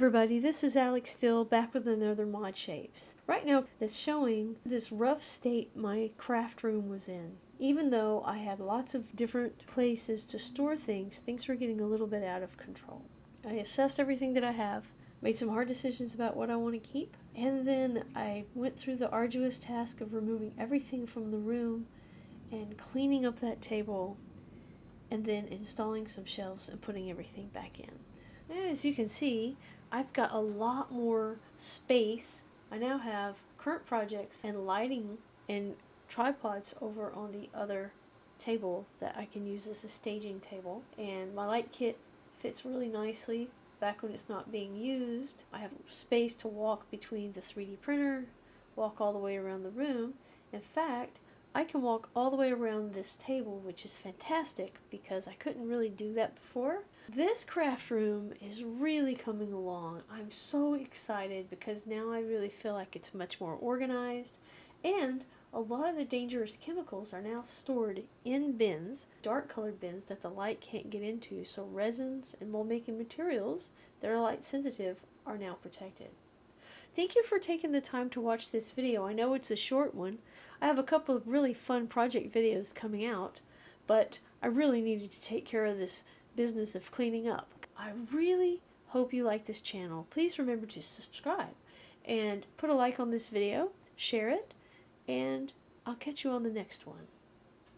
everybody, this is Alex Still back with another Mod Shapes. Right now it's showing this rough state my craft room was in. Even though I had lots of different places to store things, things were getting a little bit out of control. I assessed everything that I have, made some hard decisions about what I want to keep, and then I went through the arduous task of removing everything from the room and cleaning up that table, and then installing some shelves and putting everything back in. As you can see, I've got a lot more space. I now have current projects and lighting and tripods over on the other table that I can use as a staging table. And my light kit fits really nicely back when it's not being used. I have space to walk between the 3D printer, walk all the way around the room. In fact, I can walk all the way around this table, which is fantastic because I couldn't really do that before. This craft room is really coming along. I'm so excited because now I really feel like it's much more organized, and a lot of the dangerous chemicals are now stored in bins, dark colored bins that the light can't get into, so resins and mold making materials that are light sensitive are now protected. Thank you for taking the time to watch this video. I know it's a short one. I have a couple of really fun project videos coming out, but I really needed to take care of this business of cleaning up. I really hope you like this channel. Please remember to subscribe and put a like on this video, share it, and I'll catch you on the next one.